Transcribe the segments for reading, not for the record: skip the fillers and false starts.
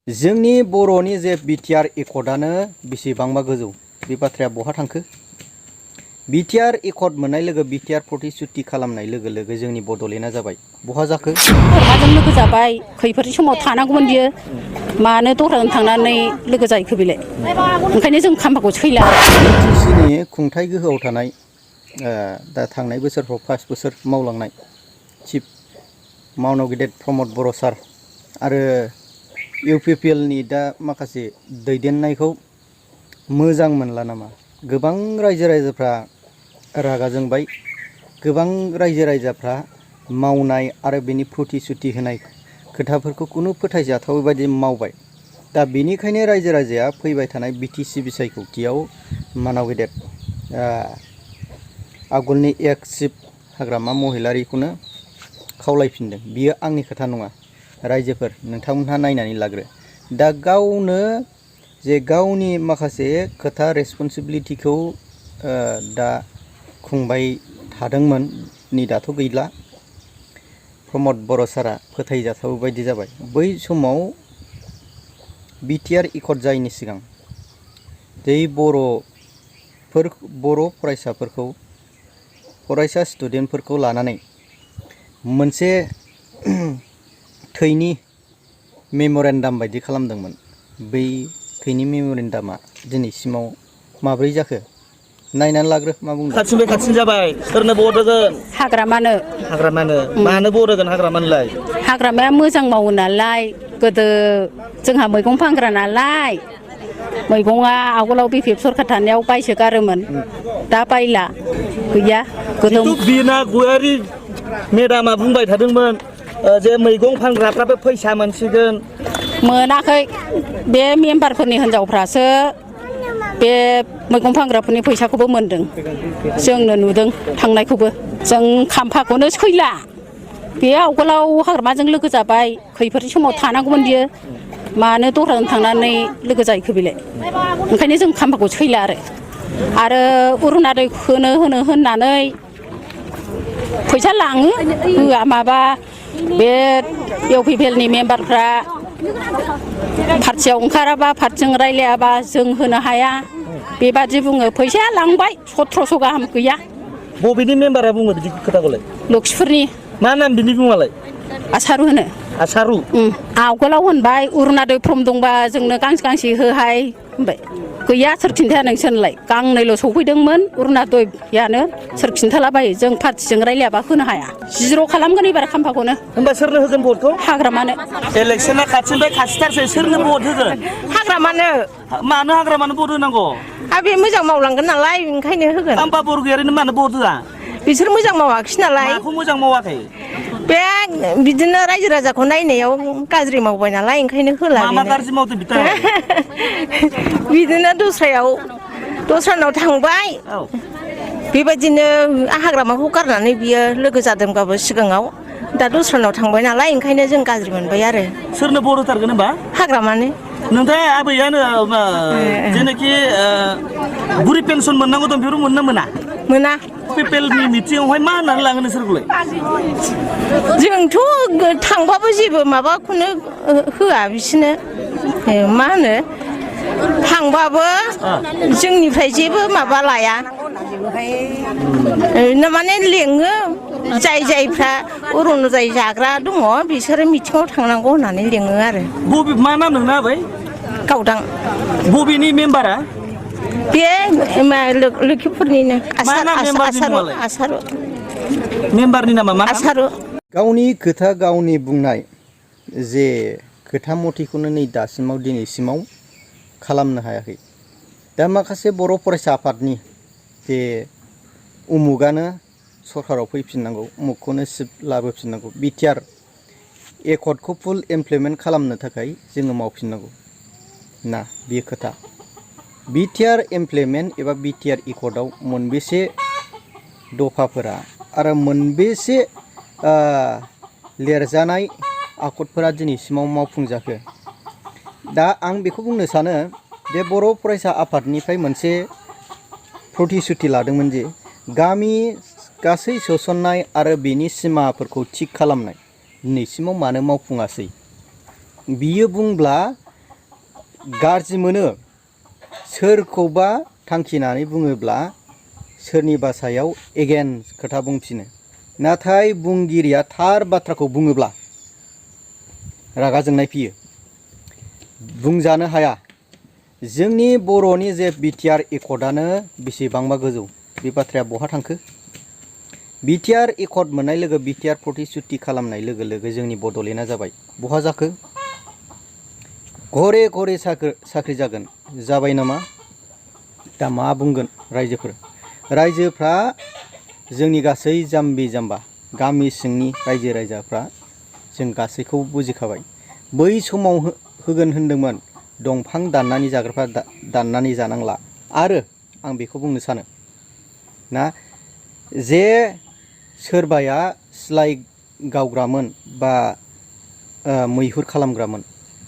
जोंनि बर'नि जे BTR एकर्डआनो बेसेबांबा गोजौ बे बाथ्राया बहा थांखो? BTR एकर्ड मोननाय लोगो BTR प्रतिश्रुति खालामनाय लोगो लोगो जोंनि बड'लेण्डआ जाबाय बहा जाखो? माजों लोगो जाबाय खैफोदनि समाव थानांगौमोन बियो मानो दहराजों थांनानै लोगो जाहैखो बेलाय ओंखायनो जों खाम्फाखौ सैला BTCनि खुंथाय गोहोआव थानाय दा थांनाय बोसोरफ्राव 5 बोसोर मावलांनाय चिफ मावनाव गेदेर प्रमद बर' सार आरो UPPLनि दा माखासे दैदेननायखौ मोजां मोनला नामा? गोबां रायजो राजाफ्रा रागा जोंबाय, गोबां रायजो राजाफ्रा मावनाय आरो बेनि प्रतिश्रुति होनाय खोथाफोरखौ खुनु फोथायजाथावै बायदि मावबाय। दा बेनिखायनो रायजो राजाया फैबाय थानाय BTC बिसायख'थियाव मानाव गेदेर आगोलनि एक्स चिफ हाग्रामा महिलारिखौनो खावलायफिनदों। बियो आंनि खोथा नङा, रायजोफोर नोंथांमोनहा नायनानै लाग्रो। दा गावनो जे गावनि माखासे खोथा रेसपन्सिबिलिटिखौ दा खुंबाय थादोंमोन, नै दाथ' गैला। प्रमद बर' सारा फोथायजाथाव बायदि जाबाय। बै समाव BTR एकर्ड जायैनि सिगां जै बर' फरायसाफोरखौ फरायसा स्टुडेन्टफोरखौ लानानै मोनसे थैनि मेम'रेन्डाम बायदि खालामदोंमोन। बै थैनि मेम'रेन्डामा दिनैसिमाव माब्रै जाखो नायनानै लाग्रो। मा बुंदों? खाथिनिफ्राय खाथिन जाबाय। सोरनो भट होगोन? हाग्रामानो। मानो भट होगोन हाग्रामानोलाय? हाग्रामाया मोजां मावो नालाय, गोदो जोंहा मैगं फानग्रा नालाय, मैगङा आवगोलाव BPF सरखार थानायाव बायसो गारोमोन, दा बायला, गैया। बिना गयारि मेडामा बुंबाय थादोंमोन जे मैगं फानग्राफ्राबो फैसा मोनसिगोन। मोनाखै, बे मेम्बारफोरनि हिनजावफ्रासो बे मैगं फानग्राफोरनि फैसाखौबो मोनदों। जोंनो नुदों थांनायखौबो। जों खाम्फाखौनो सैला। बे आवगोलाव हाग्रामाजों लोगो जाबाय, खैफोदनि समाव थानांगौमोन बियो मानो दहराजों थांनानै लोगो जाहैखो बेलाय ओंखायनो जों खाम्फाखौ सैला आरो अरुणादय होनो होननानै फैसा लाङो, होआ। माबा बे UPPLनि मेम्बारफ्रा पार्टियाव ओंखाराबा, पार्टिजों रायलायाबा जों होनो हाया बेबादि बुङो। फैसाया लांबाय 1700 गाहाम, गैया। बबेनि मेम्बारा बुङो बिदि खोथाखौलाय? लक्ष्मीपुरनि। मा नाम बिनि मुङालाय? आसारु होनो। आसारु? आवगोलाव होनबाय अरुणादय फर्म दंबा जोंनो गांसे गांसे होहाय होनबाय। गैया, सोर खिन्थाया नोंसोरनोलाय? गांनैल' सफैदोंमोन अरुणादयानो, सोर खिन्थालाबायो? जों पार्टिजों रायलायाबा होनो हाया। जिर' खालामगोन एबार खाम्फाखौनो। होमबा सोरनो होगोन भटखौ? हाग्रामानो। इलेक्सना खाथिनिफ्राय खाथिथारसै, सोरनो भट होगोन? हाग्रामानो। मानो हाग्रामानो भट होनांगौ? बे मोजां मावलांगोन नालाय ओंखायनो होगोन। होमबा बरगयारिनो मानो भट होआ? बिसोर मोजां मावाखिसै नालाय। माखौ मोजां मावाखै? बे बिदिनो रायजो राजाखौ नायनायाव गाज्रि मावबाय नालाय ओंखायनो होला। मा गाज्रि मावदों बिथाङा? बिदिनो दस्रानाव थांबाय, बेबायदिनो हाग्रामाखौ गारनानै बियो लोगो जादोंबाबो सिगाङाव, दा दस्रानाव थांबाय नालाय ओंखायनो जों गाज्रि मोनबाय आरो। सोरनो भट होथारगोन होनबा? हाग्रामानो। नोंथाङा आबैयानो जेनाखि बुरि पेन्सन मोननांगौ दं बेफोर मोनना मोना? मोना। UPPLनि मिटिंआवहाय मा होननानै लाङो नोंसोरखौलाय? जोंथ' थांबाबो जेबो माबाखौनो होआ बिसोरनो। मा होनो, थांबाबो जोंनिफ्राय जेबो माबा लाया। माने लेङो, जायफ्रा अरुणदय जाग्रा दङ बिसोरो मिटिङाव थांनांगौ होननानै लेङो आरो। मा नाम नोंना आबै? गावदां। बबेनि मेम्बारा? बे लोखिफुरनिनो। आसारु। मेम्बारनि नामा मा? आसारु। गावनि खोथा गावनि बुंनाय जे खोथा मथेखौनो नै दासिमाव दिनैसिमाव खालामनो हायाखै। दा माखासे बर' फरायसा आफादनि जे उमुगानो सरकाराव फैफिननांगौ, उमुगखौनो लाबोफिननांगौ, BTR एकर्डखौ फुल इमप्लिमेन्ट खालामनो थाखाय जोङो मावफिननांगौ ना, बेयो खोथा। BTR इमप्लिमेन्ट एबा BTR एकर्डआव मोनबेसे दफाफोरा आरो मोनबेसे लिरजानाय आखदफोरा दिनैसिमाव मावफुंजाखो? दा आं बेखौ बुंनो सानो, बे बर' फरायसा आफादनिफ्राय मोनसे प्रतिश्रुति लादोंमोन जे गामि गासै सोसननाय आरो बेनि सिमाफोरखौ थिग खालामनाय दिनैसिमाव मानो मावफुङासै? बियो बुंब्ला गाज्रि मोनो सोरखौबा थांखिनानै बुङोब्ला सोरनिबा सायाव एगेन्स्ट खोथा बुंफिनो नाथाय बुंगिरिया थार बाथ्राखौ बुङोब्ला रागा जोंनाय फैयो बुंजानो हाया जोंनि बर'नि जे BTR एकर्डआनो बेसेबांबा गोजौ बे बाथ्राया बहा थांखो BTR एकर्ड मोननाय लोगो BTR प्रतिश्रुति खालामनाय लोगो लोगो जोंनि बड'लेण्डआ जाबाय बहा जाखो घरे घरे साख्रि जागोन जाबाय नामा दा मा बुंगोन रायजोफ्रा जोंनि गासै जाम्बि जाम्बा गामि सिंनि रायजो राजाफ्रा जों गासैखौबो बुजिखाबाय बै समाव होगोन होनदोंमोन दंफां दाननानै जाग्राफ्रा दाननानै जानांला आरो आं बेखौ बुंनो सानो ना जे सोरबाया सिलाइ गावग्रामोन बा मैहुर खालामग्रामोन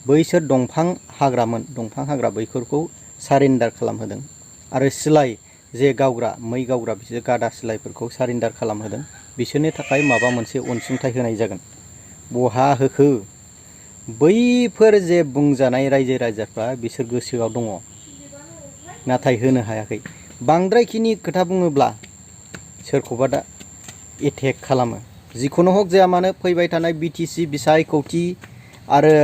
बैसोर दंफां हाग्रा बैफोरखौ सारेन्डार खालामहोदों आरो सिलाइ जे गावग्रा मै गावग्रा बिसोर गादा सिलाइफोरखौ सारेन्डार खालामहोदों बिसोरनि थाखाय माबा मोनसे अनसुंथाइ होनाय जागोन बहा होखो बैफोर जे बुंजानाय रायजो राजाफ्रा बिसोर गोसोआव दङ नाथाय होनो हायाखै बांद्रायखिनि खोथा बुङोब्ला सोरखौबा दा एटेक खालामो जिखुनु हक जाया मानो फैबाय थानाय BTC बिसायख'थि आरो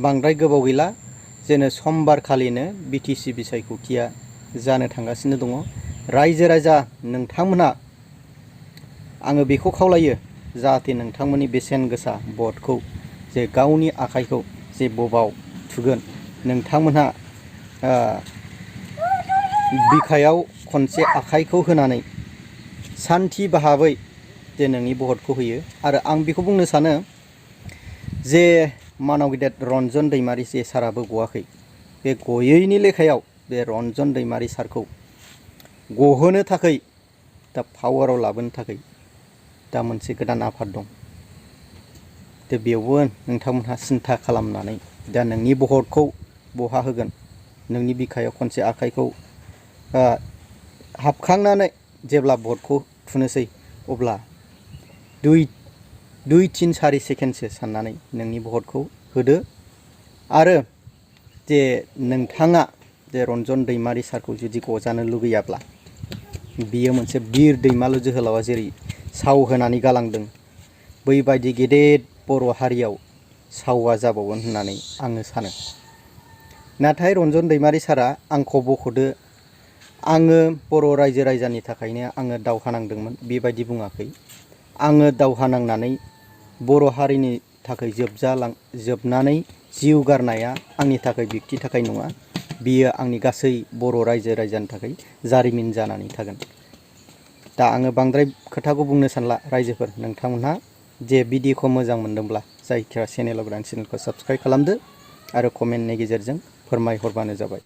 बांद्राय गोबाव गैला जेनो समबार खालिनो BTC बिसायख'थिया जानो थांगासिनो दङ रायजो राजा नोंथांमोनहा आङो बेखौ खावलायो जाहाथे नोंथांमोननि बेसेन गोसा भटखौ जे गावनि आखाइखौ जे बबाव थुगोन नोंथांमोनहा बिखायाव खनसे आखाइखौ होनानै सान्थि भाबै जे नोंनि भटखौ होयो आरो आं बेखौ बुंनो सानो जे मानाव गेदेर रन्जन दैमारि जे साराबो गवाखै बे गयैनि लेखायाव बे रन्जन दैमारि सारखौ गहोनो थाखाय दा पावाराव लाबोनो थाखाय दा मोनसे गोदान आफाद दं दा बेयावबो नोंथांमोनहा सिन्था खालामनानै दा नोंनि भटखौ बहा होगोन नोंनि बिखायाव खनसे आखाइखौ हाबखांनानै जेब्ला भटखौ थुनोसै अब्ला 2-3 सेकेन्डसो साननानै नोंनि भटखौ होदो आरो जे नोंथाङा जे रन्जन दैमारि सारखौ जुदि गजानो लुगैयाब्ला बियो मोनसे बिर दैमालु जोहोलावा जेरै साव होनानै गालांदों बैबायदि गेदेर बर' हारियाव सावा जाबावगोन होननानै आङो सानो नाथाय रन्जन दैमारि सारा आंखौ बख'दो आङो बर' रायजो राजानि थाखायनो आङो दावहा नांदोंमोन बेबायदि बुङाखै आङो दावहा नांनानै बर' हारिनि थाखाय जोबनानै जिउ गारनाया आंनि थाखाय व्यक्ति थाखाय नङा बियो आंनि गासै बर' रायजो राजानि थाखाय जारिमिन जानानै थागोन दा आङो बांद्राय खोथाखौ बुंनो सानला रायजोफोर नोंथांमोनहा जे भिडिअखौ मोजां मोनदोंब्ला जायखिया चेनेलाव गोदान चेनेलखौ साबस्क्राइब खालामदो आरो कमेन्टनि गेजेरजों फोरमायहरबानो जाबाय।